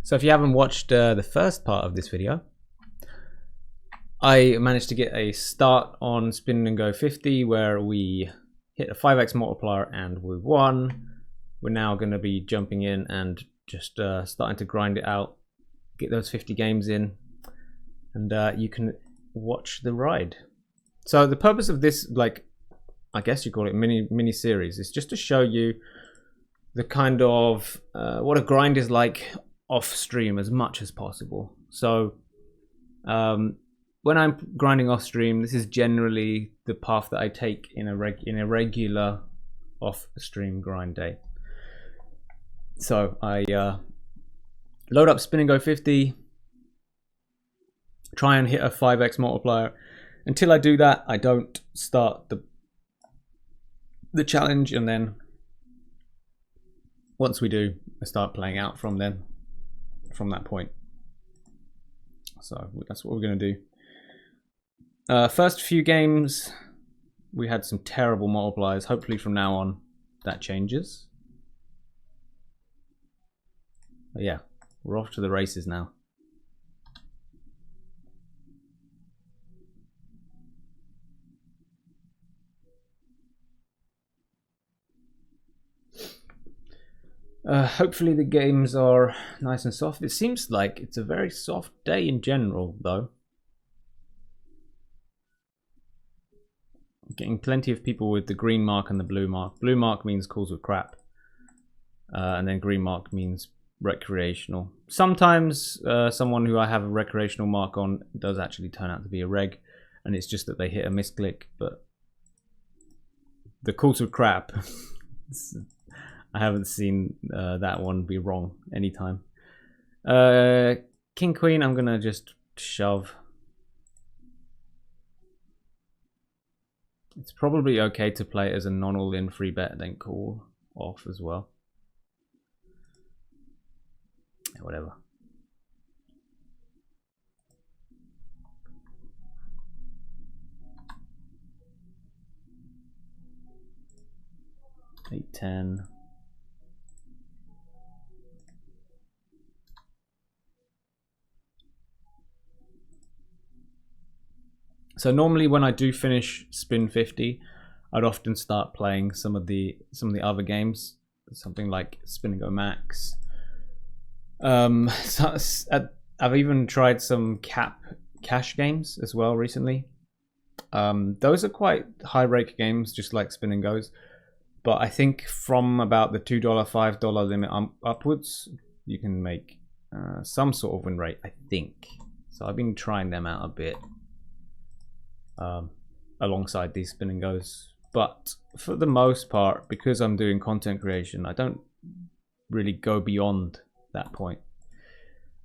So if you haven't watched the first part of this video, I managed to get a start on Spin and Go 50 where we hit a 5x multiplier and we won. We're now going to be jumping in and just starting to grind it out, get those 50 games in, and you can watch the ride. So the purpose of this, like, I guess you call it mini series, is just to show you the kind of what a grind is like off stream as much as possible. So when I'm grinding off stream, this is generally the path that I take in a regular off stream grind day. So I load up Spin and Go 50, try and hit a 5x multiplier. Until I do that, I don't start the challenge, and then once we do, I start playing out from that point. So that's what we're going to do. First few games, we had some terrible multipliers. Hopefully from now on, that changes. But yeah, we're off to the races now. Hopefully the games are nice and soft. It seems like it's a very soft day in general, though. Getting plenty of people with the green mark and the blue mark. Blue mark means calls with crap, and then green mark means recreational. Sometimes someone who I have a recreational mark on does actually turn out to be a reg, and it's just that they hit a misclick. But the calls with crap, I haven't seen that one be wrong anytime. King Queen, I'm gonna just shove. It's probably okay to play it as a non-all-in free bet, then call off as well. Yeah, whatever. Eight, 10. So normally when I do finish Spin 50, I'd often start playing some of the other games, something like Spin and Go Max. I've even tried some cash games as well recently. Those are quite high rake games, just like Spin and Go's. But I think from about the $2, $5 limit upwards, you can make some sort of win rate, I think. So I've been trying them out a bit. Alongside these Spin and Goes, but for the most part, because I'm doing content creation, I don't really go beyond that point.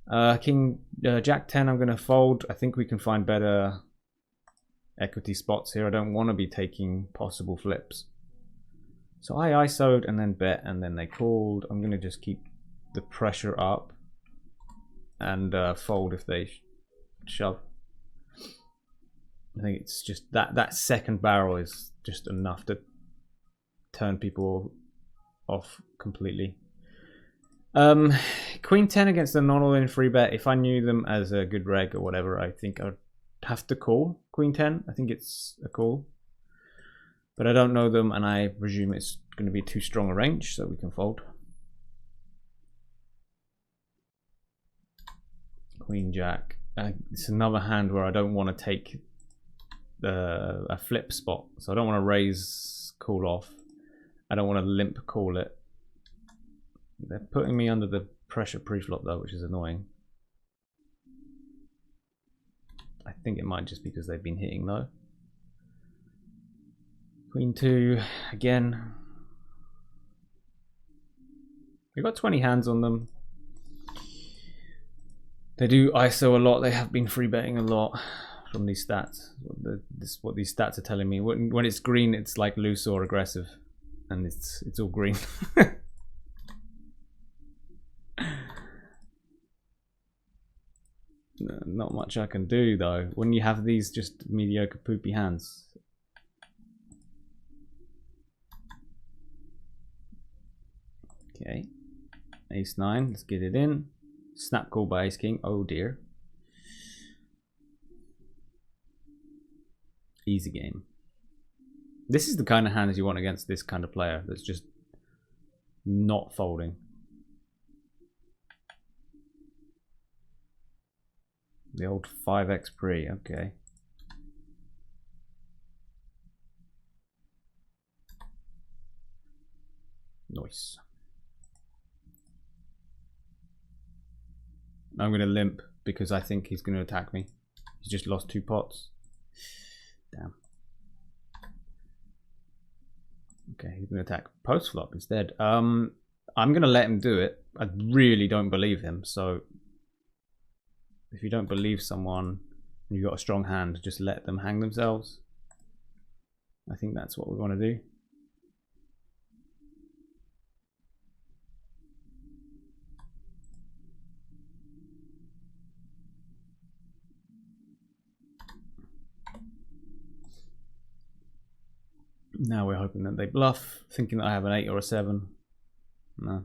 Jack 10, I'm going to fold. I think we can find better equity spots here. I don't want to be taking possible flips, so I ISO'd and then bet, and then they called. I'm going to just keep the pressure up and fold if they shove. I think it's just that second barrel is just enough to turn people off completely. Queen 10 against a non-all-in free bet. If I knew them as a good reg or whatever, I think I'd have to call Queen 10. I think it's a call, but I don't know them, and I presume it's going to be too strong a range, so we can fold. Queen Jack. It's another hand where I don't want to take a flip spot, so I don't want to raise, call off. I don't want to limp call it. They're putting me under the pressure pre-flop though, which is annoying. I think it might just be because they've been hitting though. Queen 2 again. We've got 20 hands on them. They do ISO a lot. They have been free betting a lot from these stats. What these stats are telling me. When it's green, it's like loose or aggressive, and it's all green. Not much I can do though when you have these just mediocre poopy hands. Okay, ace 9, let's get it in. Snap call by ace king. Oh dear. Easy game. This is the kind of hand you want against this kind of player that's just not folding. The old 5x pre, okay. Nice. I'm going to limp because I think he's going to attack me. He's just lost 2 pots. Damn. Okay, he's going to attack post flop instead. I'm going to let him do it. I really don't believe him. So if you don't believe someone and you've got a strong hand, just let them hang themselves. I think that's what we want to do. Now we're hoping that they bluff, thinking that I have an 8 or a 7. No.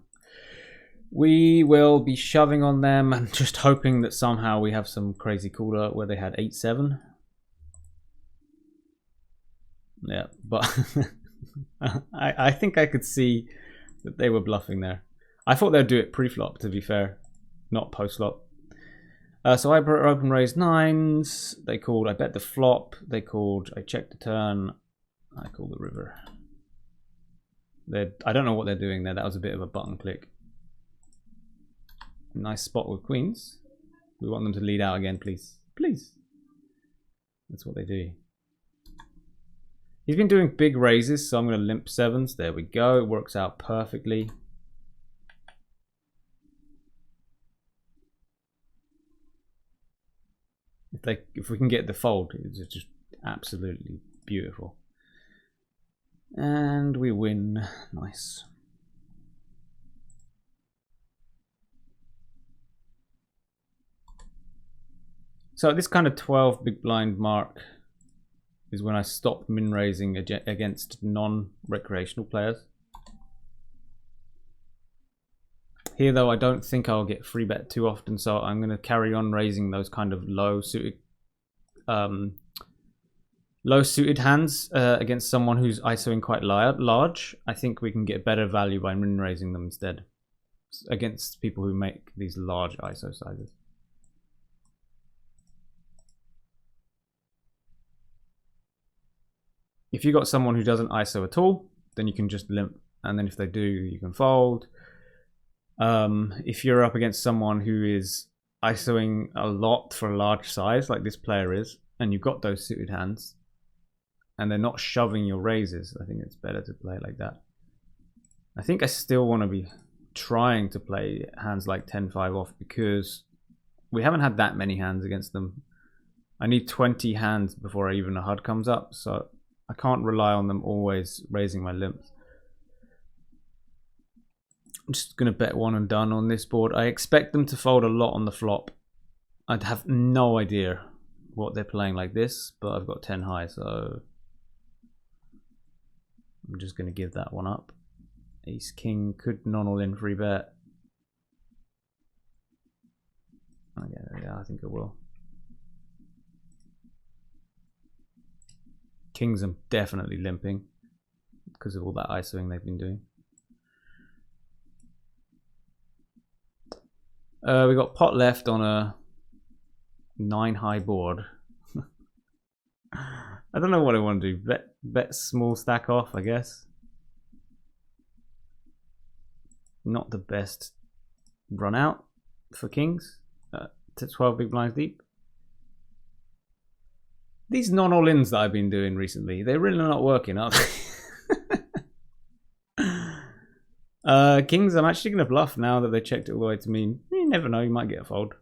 We will be shoving on them and just hoping that somehow we have some crazy cooler where they had 8-7. Yeah, but I think I could see that they were bluffing there. I thought they'd do it pre-flop, to be fair, not post-flop. So I open raised 9s. They called, I bet the flop. They called, I checked the turn. I call the river. I don't know what they're doing there. That was a bit of a button click. Nice spot with queens. We want them to lead out again, please. Please. That's what they do. He's been doing big raises, so I'm going to limp 7s. There we go. It works out perfectly. If we can get the fold, it's just absolutely beautiful. And we win. Nice. So at this kind of 12 big blind mark is when I stop min raising against non-recreational players. Here though, I don't think I'll get free bet too often, so I'm going to carry on raising those kind of low suited hands against someone who's ISOing quite large. I think we can get better value by min raising them instead against people who make these large ISO sizes. If you got someone who doesn't ISO at all, then you can just limp, and then if they do, you can fold. If you're up against someone who is ISOing a lot for a large size, like this player is, and you've got those suited hands, and they're not shoving your raises, I think it's better to play like that. I think I still want to be trying to play hands like 10-5 off because we haven't had that many hands against them. I need 20 hands before even a HUD comes up, so I can't rely on them always raising my limps. I'm just going to bet one and done on this board. I expect them to fold a lot on the flop. I'd have no idea what they're playing like this, but I've got 10 high, so I'm just going to give that one up. Ace king could non-all in free bet. Okay, yeah, I think it will. Kings are definitely limping because of all that ISOing they've been doing. We got pot left on a 9 high board. I don't know what I want to do. Bet small stack off, I guess. Not the best run out for kings to 12 big blinds deep. These non-all-ins that I've been doing recently, they're really not working, are they? Kings, I'm actually going to bluff now that they checked it all the way to me. You never know, you might get a fold.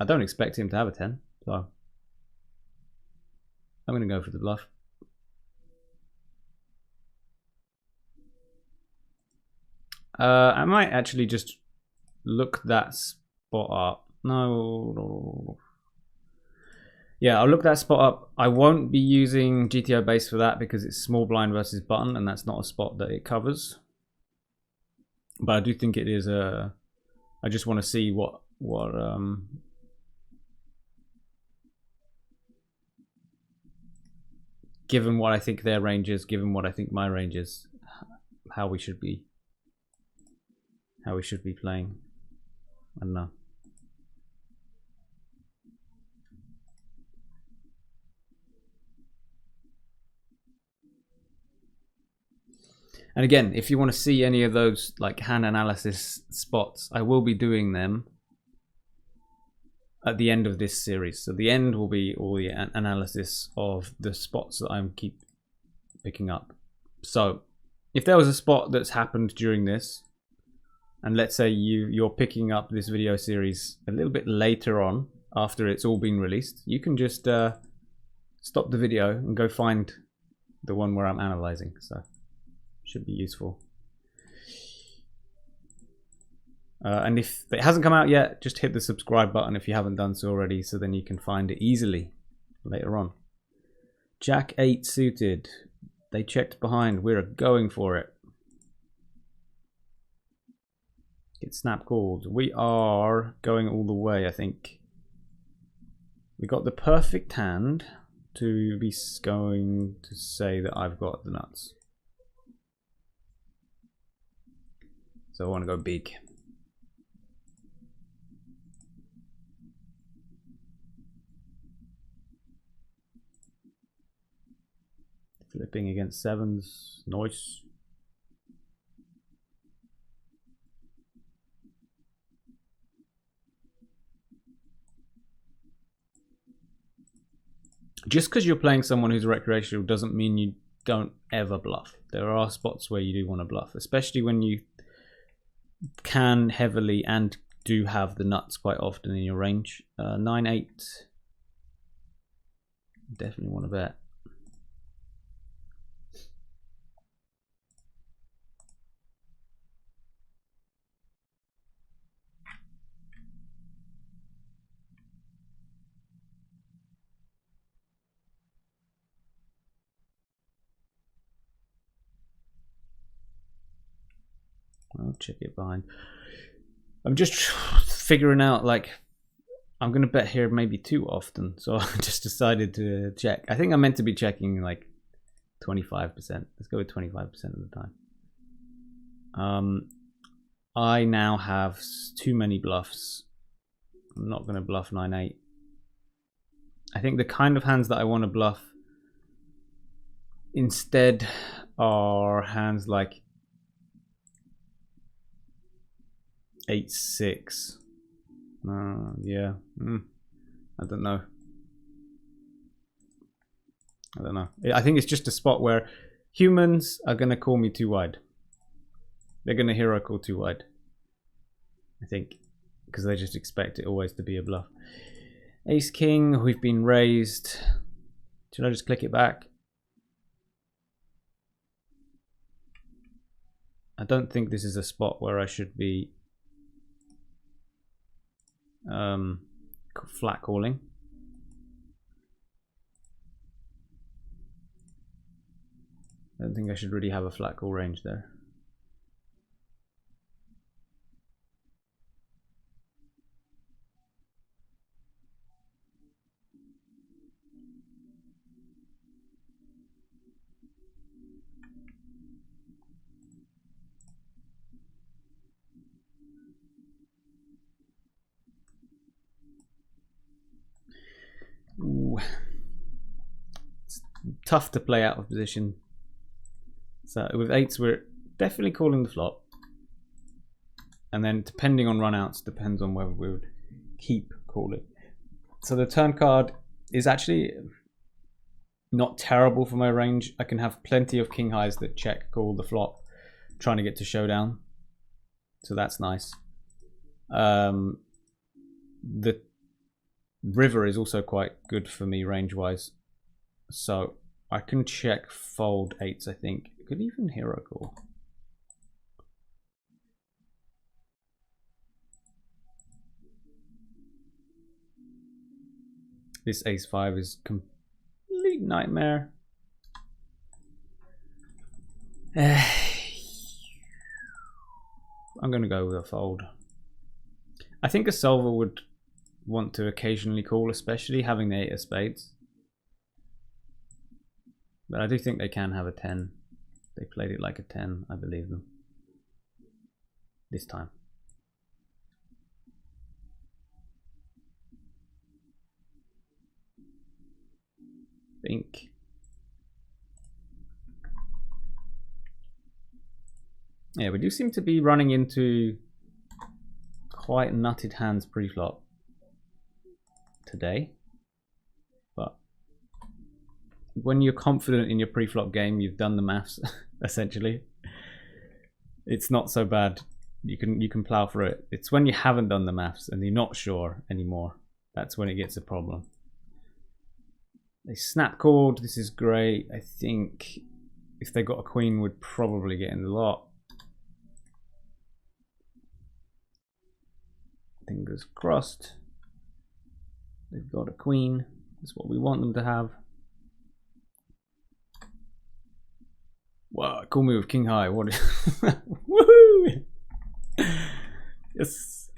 I don't expect him to have a 10, so I'm going to go for the bluff. I might actually just look that spot up. No. Yeah, I'll look that spot up. I won't be using GTO base for that because it's small blind versus button and that's not a spot that it covers. But I do think it is a. I just want to see what given what I think their range is, given what I think my range is, how we should be playing. I don't know. And again, if you want to see any of those like hand analysis spots, I will be doing them at the end of this series. So the end will be all the analysis of the spots that I'm keep picking up. So if there was a spot that's happened during this, and let's say you're picking up this video series a little bit later on after it's all been released, you can just stop the video and go find the one where I'm analyzing. So should be useful. And if it hasn't come out yet, just hit the subscribe button if you haven't done so already, so then you can find it easily later on. Jack 8 suited. They checked behind. We're going for it. Get snap called. We are going all the way, I think. We got the perfect hand to be going to say that I've got the nuts. So I want to go big. Flipping against sevens. Nice. Just because you're playing someone who's recreational doesn't mean you don't ever bluff. There are spots where you do want to bluff, especially when you can heavily and do have the nuts quite often in your range. 9-8. Definitely want to bet. I'll check it behind. I'm just figuring out, like, I'm going to bet here maybe too often. So I just decided to check. I think I'm meant to be checking like 25%. Let's go with 25% of the time. I now have too many bluffs. I'm not going to bluff 9-8. I think the kind of hands that I want to bluff instead are hands like 8-6. Yeah. I don't know. I think it's just a spot where humans are going to call me too wide. They're going to hero call too wide, I think, because they just expect it always to be a bluff. Ace King, we've been raised. Should I just click it back? I don't think this is a spot where I should be flat calling. I don't think I should really have a flat call range there. Ooh. It's tough to play out of position. So with eights, we're definitely calling the flop. And then depending on runouts, depends on whether we would keep calling. So the turn card is actually not terrible for my range. I can have plenty of king highs that check call the flop, trying to get to showdown. So that's nice. The river is also quite good for me range wise. So I can check fold eights, I think. Could even hero call. This ace 5 is complete nightmare. I'm going to go with a fold. I think a solver would want to occasionally call, especially having the 8 of spades. But I do think they can have a 10. They played it like a 10, I believe them. This time. Think. Yeah, we do seem to be running into quite nutted hands pre-flop today. But when you're confident in your pre-flop game, you've done the maths essentially. It's not so bad. You can plow through it. It's when you haven't done the maths and you're not sure anymore. That's when it gets a problem. They snap called. This is great. I think if they got a queen, would probably get in the lot. Fingers crossed. They've got a queen. That's what we want them to have. Wow, call me with king high. What? Woohoo! Yes,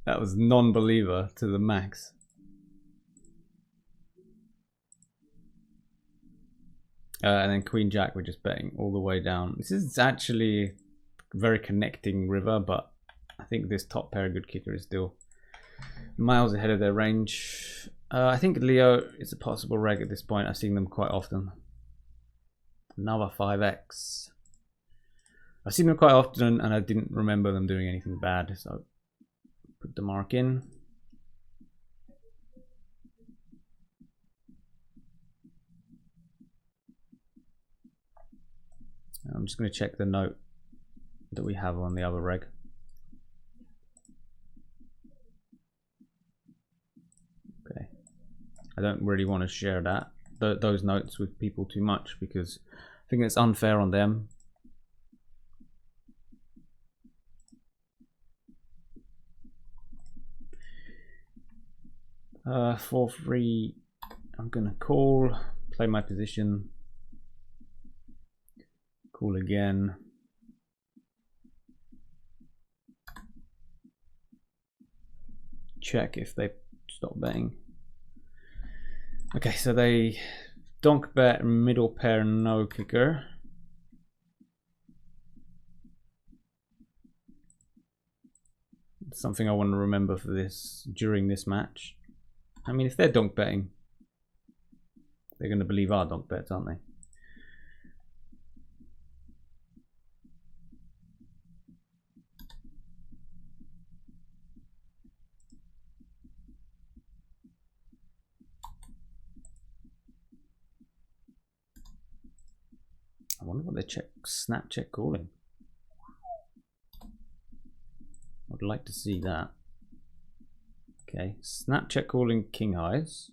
that was non-believer to the max. And then queen jack, we're just betting all the way down. This is actually a very connecting river, but I think this top pair good kicker is still miles ahead of their range. I think Leo is a possible reg at this point. I've seen them quite often. Another 5x. I've seen them quite often and I didn't remember them doing anything bad, so put the mark in. I'm just going to check the note that we have on the other reg. Okay. I don't really want to share those notes with people too much because I think it's unfair on them. Uh, 4-3. I'm going to call, play my position. Call again. Check if they stop betting. Okay, so they donk bet, middle pair, no kicker. It's something I want to remember for this during this match. I mean, if they're donk betting, they're going to believe our donk bets, aren't they? I wonder what they snap check calling. I'd like to see that. Okay, snap check calling king highs.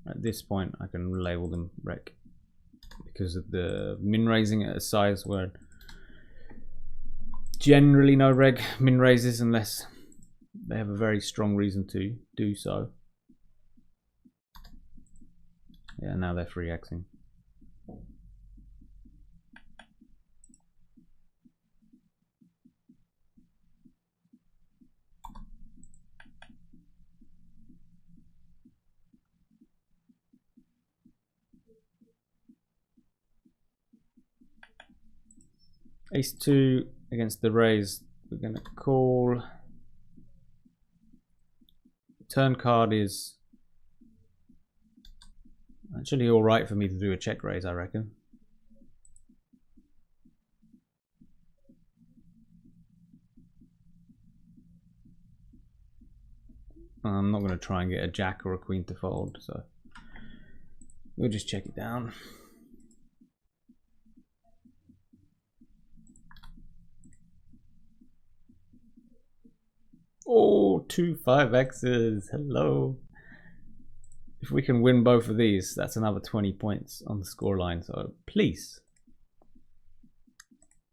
At this point, I can label them rec because of the min raising at a size where generally no reg min raises unless they have a very strong reason to do so. Yeah, now they're 3xing. Ace 2 against the raise. We're going to call. Turn card is actually all right for me to do a check raise, I reckon. I'm not going to try and get a jack or a queen to fold, so we'll just check it down. Oh, 2 5x's. Hello. If we can win both of these, that's another 20 points on the scoreline. So please.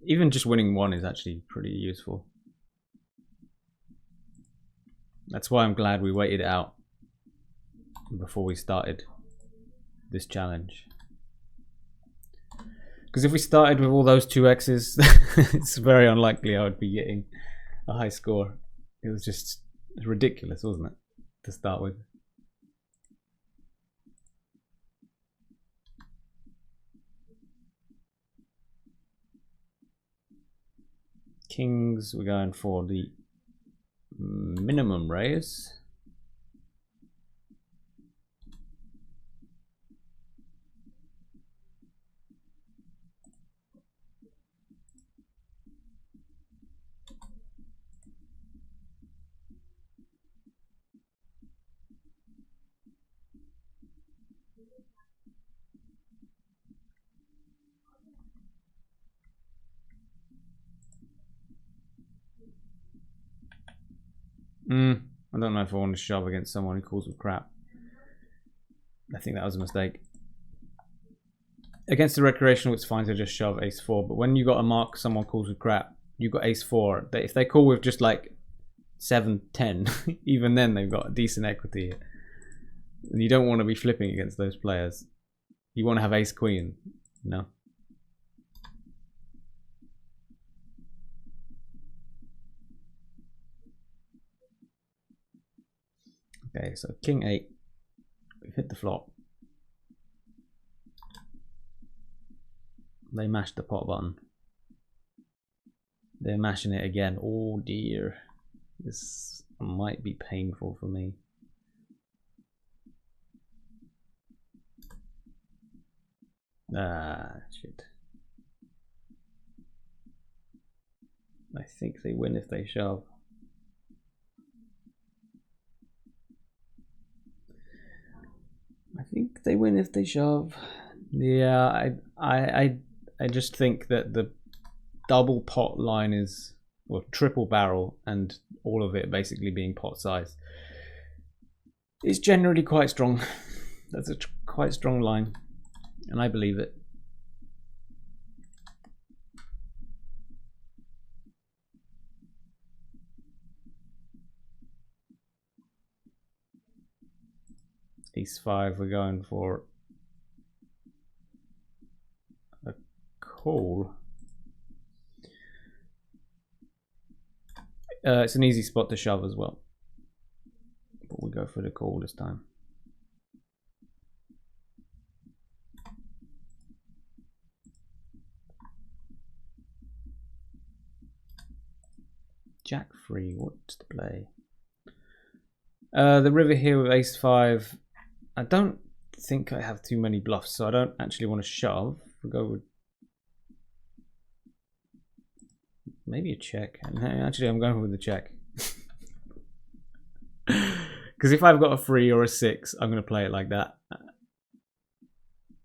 Even just winning one is actually pretty useful. That's why I'm glad we waited out before we started this challenge. Because if we started with all those 2x's, it's very unlikely I would be getting a high score. It was just ridiculous, wasn't it, to start with? Kings, we're going for the minimum raise. I don't know if I want to shove against someone who calls with crap. I think that was a mistake. Against the recreational, it's fine to just shove ace-4, but when you got a mark someone calls with crap, you got ace-4. If they call with just like 7-10, even then they've got a decent equity. And you don't want to be flipping against those players. You want to have ace-queen, you know? Okay, so king 8. We've hit the flop. They mashed the pot button. They're mashing it again. Oh dear. This might be painful for me. Ah, shit. I think they win if they shove. I think they win if they shove. Yeah, I just think that the double pot line is, or triple barrel, and all of it basically being pot size, is generally quite strong. That's a quite strong line, and I believe it. Ace-5, we're going for a call. It's an easy spot to shove as well, but we go for the call this time. Jack 3, what's the play? The river here with ace-5. I don't think I have too many bluffs, so I don't actually want to shove. We'll go with maybe a check. Actually, I'm going with the check. Because if I've got a 3 or a 6, I'm going to play it like that.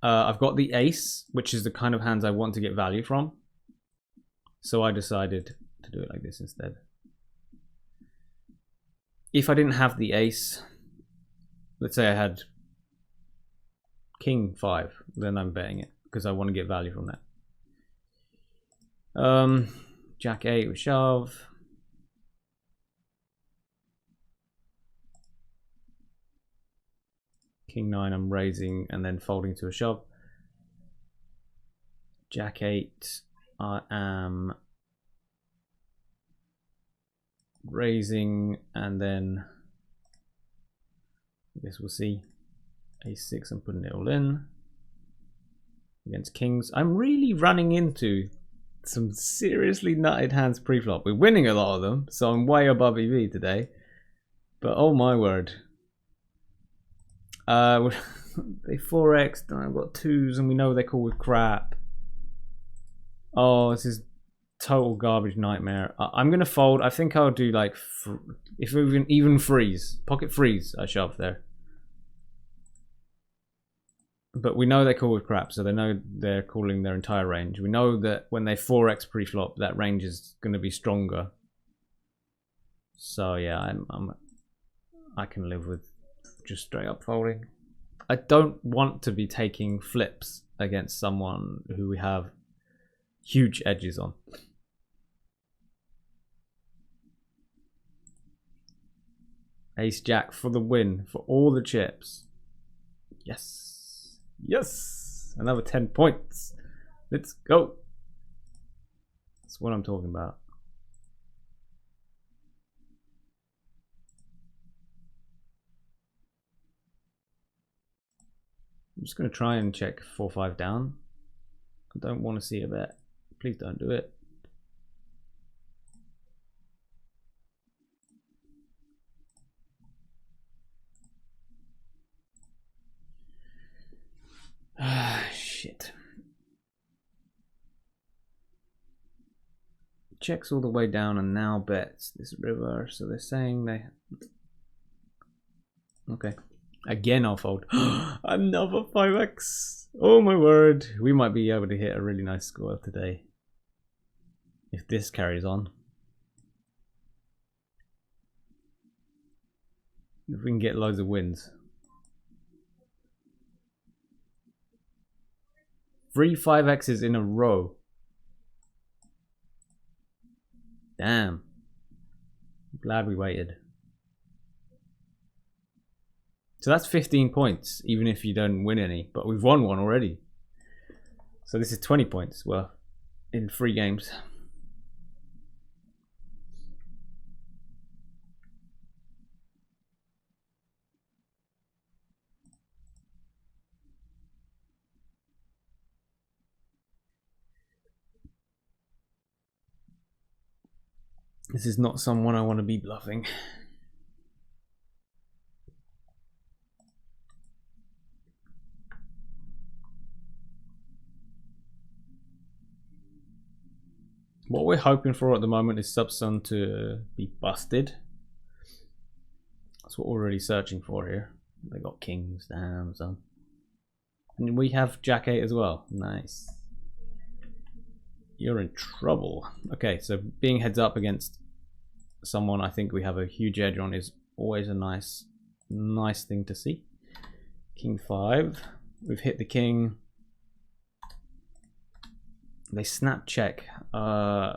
I've got the ace, which is the kind of hands I want to get value from. So I decided to do it like this instead. If I didn't have the ace, let's say I had king 5, then I'm betting it because I want to get value from that. Jack 8 with shove. King 9 I'm raising and then folding to a shove. Jack 8 I am raising and then I guess we'll see. Ace-6 I'm putting it all in. Against kings. I'm really running into some seriously nutted hands pre-flop. We're winning a lot of them, so I'm way above EV today. But oh my word. They 4x, I've got 2s and we know they call with crap. Oh, this is total garbage nightmare. I'm going to fold. I think I'll do like, if even freeze. Pocket freeze, I shove there. But we know they call with crap, so they know they're calling their entire range. We know that when they 4x pre-flop, that range is going to be stronger. So yeah, I can live with just straight up folding. I don't want to be taking flips against someone who we have huge edges on. Ace Jack for the win, for all the chips. Yes. Yes! Another 10 points. Let's go. That's what I'm talking about. I'm just going to try and check 4-5 down. I don't want to see a bet. Please don't do it. Ah, shit. Checks all the way down and now bets this river. So they're saying they... Okay. Again, I'll fold. Another 5x. Oh my word. We might be able to hit a really nice score today. If this carries on. If we can get loads of wins. 3 5x's in a row. Damn. Glad we waited. So that's 15 points, even if you don't win any. But we've won one already. So this is 20 points worth in 3 games. This is not someone I want to be bluffing. What we're hoping for at the moment is Subsun to be busted. That's what we're really searching for here. They got kings, damn son. And we have Jack 8 as well. Nice. You're in trouble. Okay, so being heads up against someone I think we have a huge edge on is always a nice thing to see. King 5. We've hit the king. They snap check. I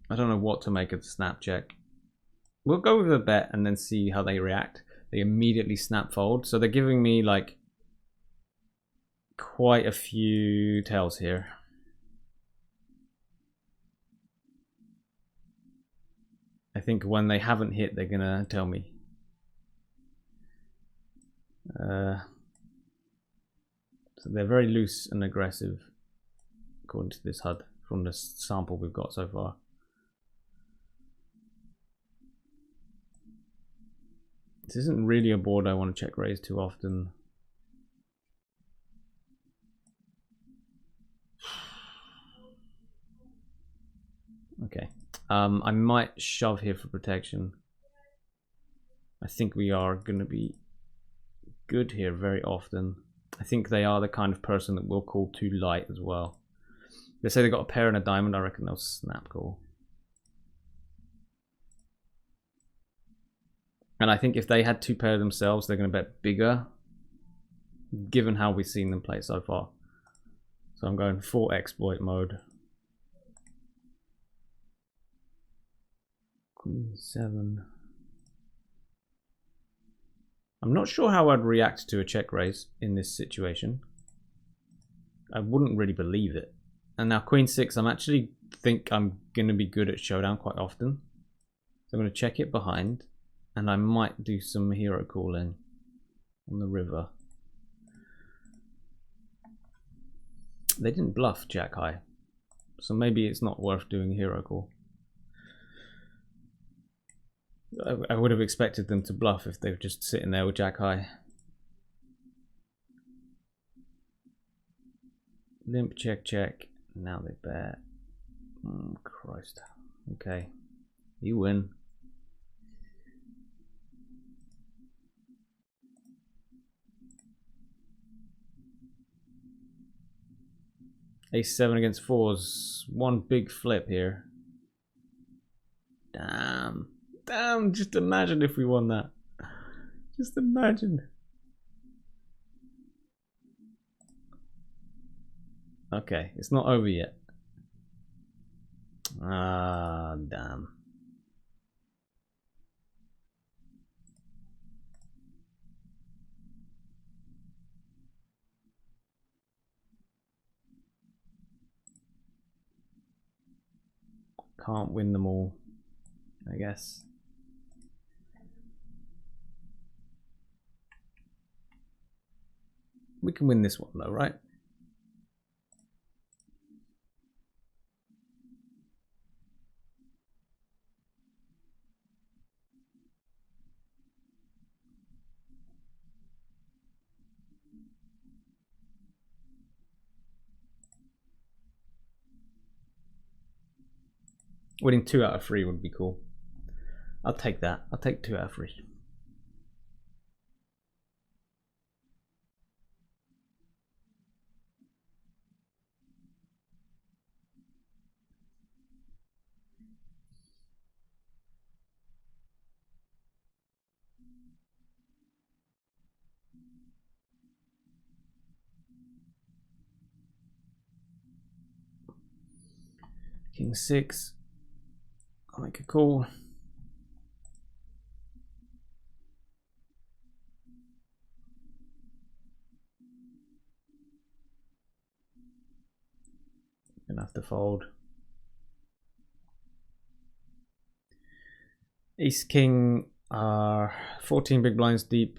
don't know what to make of the snap check. We'll go with a bet and then see how they react. They immediately snap fold. So they're giving me like quite a few tails here. I think when they haven't hit, they're gonna tell me. So they're very loose and aggressive, according to this HUD, from the sample we've got so far. This isn't really a board I want to check raise too often. Okay. I might shove here for protection. I think we are going to be good here very often. I think they are the kind of person that will call too light as well. They say they got a pair and a diamond. I reckon they'll snap call. And I think if they had 2 pair themselves, they're going to bet bigger, given how we've seen them play so far. So I'm going full exploit mode. Queen 7. I'm not sure how I'd react to a check raise in this situation. I wouldn't really believe it. And now Queen 6, I'm actually think I'm going to be good at showdown quite often. So I'm going to check it behind. And I might do some hero calling on the river. They didn't bluff Jack High. So maybe it's not worth doing a hero call. I would have expected them to bluff if they were just sitting there with Jack High. Limp check check. Now they bet. Oh, Christ. Okay. You win. Ace 7 against 4s. One big flip here. Damn. Damn, just imagine if we won that. Just imagine. Okay, it's not over yet. Ah, damn. Can't win them all, I guess. We can win this one though, right? Winning 2 out of 3 would be cool. I'll take that. I'll take 2 out of 3. King 6. I'll make a call. Gonna have to fold. Ace King are 14 big blinds deep.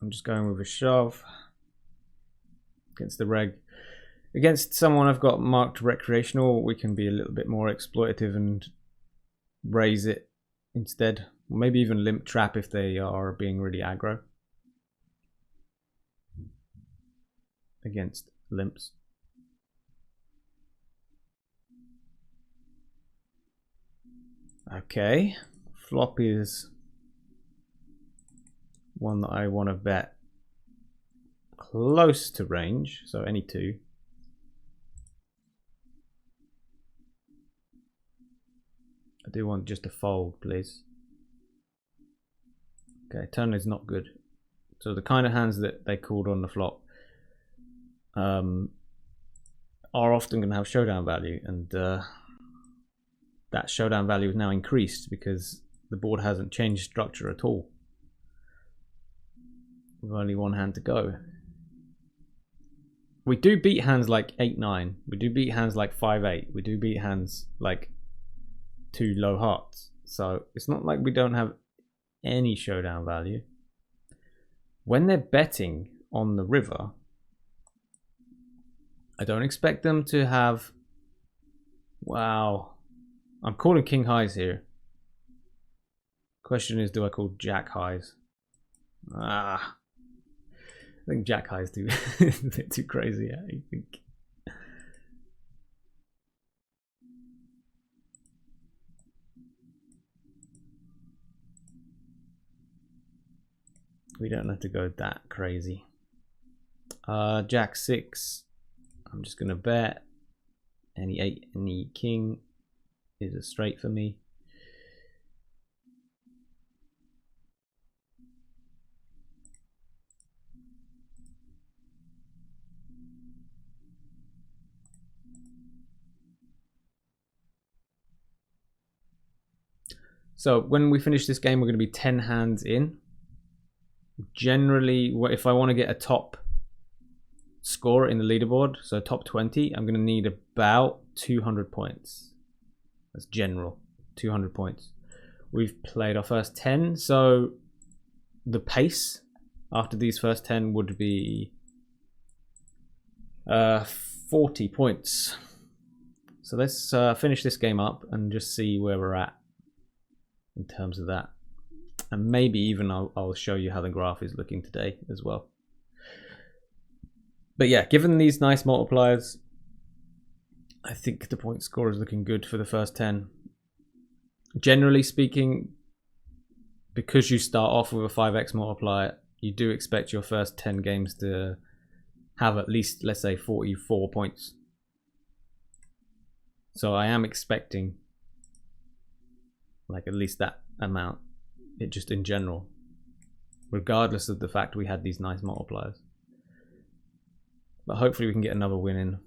I'm just going with a shove against the reg. Against someone I've got marked recreational, we can be a little bit more exploitative and raise it instead. Maybe even limp trap if they are being really aggro against limps. Okay, flop is one that I want to bet close to range, so any 2. I do want just a fold, please. Okay, turn is not good. So the kind of hands that they called on the flop are often going to have showdown value, and that showdown value is now increased because the board hasn't changed structure at all. With only one hand to go. We do beat hands like 8-9. We do beat hands like 5-8. We do beat hands like 2 low hearts. So it's not like we don't have any showdown value. When they're betting on the river, I don't expect them to have... Wow. I'm calling king highs here. Question is, do I call jack highs? Ah. I think jack highs too a bit too crazy, I think. We don't have to go that crazy. Jack 6. I'm just gonna bet. Any 8, any king is a straight for me. So when we finish this game, we're going to be 10 hands in. Generally, if I want to get a top score in the leaderboard, so top 20, I'm going to need about 200 points. That's general, 200 points. We've played our first 10, so the pace after these first 10 would be 40 points. So let's finish this game up and just see where we're at in terms of that, and maybe even I'll show you how the graph is looking today as well. But yeah, given these nice multipliers, I think the point score is looking good for the first 10. Generally speaking, because you start off with a 5x multiplier, you do expect your first 10 games to have at least, let's say, 44 points. So I am expecting like at least that amount, it just in general, regardless of the fact we had these nice multipliers. But hopefully we can get another win in.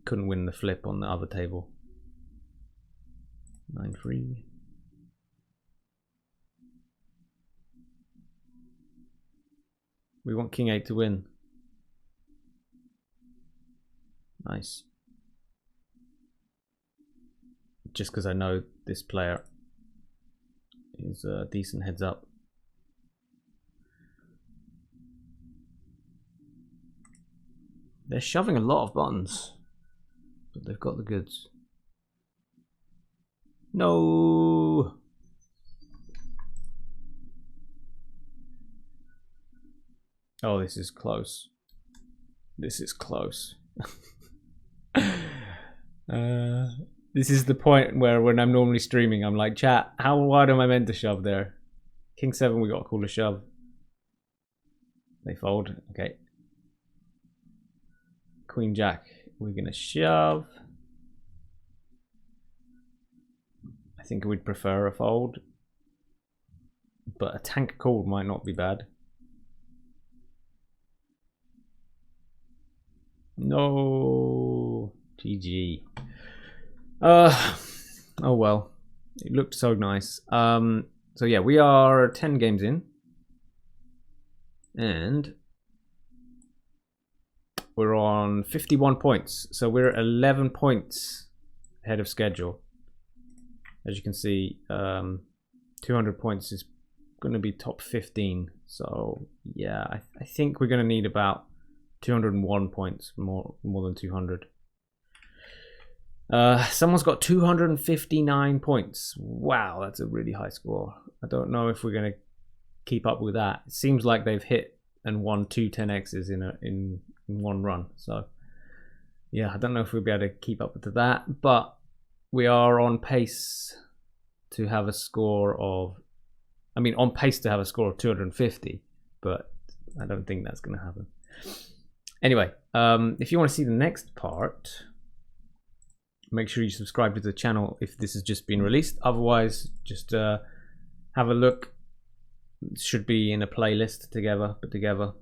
Couldn't win the flip on the other table. 9-3. We want king 8 to win. Nice. Just because I know this player is a decent heads up. They're shoving a lot of buttons, but they've got the goods. No. Oh, this is close. This is close. This is the point where when I'm normally streaming, I'm like, chat, how wide am I meant to shove there? King 7, we got a cooler shove. They fold. Okay. Queen Jack, we're gonna shove. I think we'd prefer a fold, but a tank call might not be bad. No. GG. Oh well. It looked so nice. So yeah, we are 10 games in. And we're on 51 points. So we're 11 points ahead of schedule. As you can see, 200 points is going to be top 15. So yeah, I think we're going to need about 201 points, more than 200. Someone's got 259 points. Wow, that's a really high score. I don't know if we're going to keep up with that. It seems like they've hit and won 2 10x's in one run. So yeah, I don't know if we'll be able to keep up with that, but we are on pace to have a score of, on pace to have a score of 250, but I don't think that's going to happen. Anyway, if you want to see the next part, make sure you subscribe to the channel if this has just been released. Otherwise, just have a look. It should be in a playlist put together.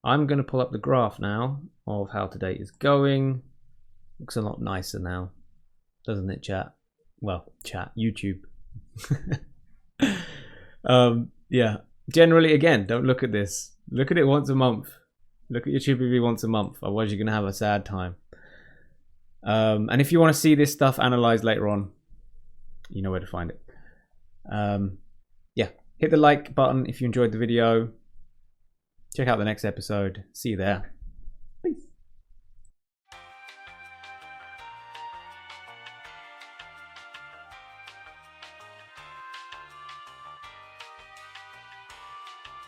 I'm going to pull up the graph now of how today is going. Looks a lot nicer now, doesn't it, chat? Well, chat, YouTube. Yeah, generally, again, don't look at this. Look at it once a month. Look at your TubeTV once a month, otherwise you're going to have a sad time. And if you want to see this stuff analyzed later on, you know where to find it. Yeah, hit the like button if you enjoyed the video. Check out the next episode. See you there.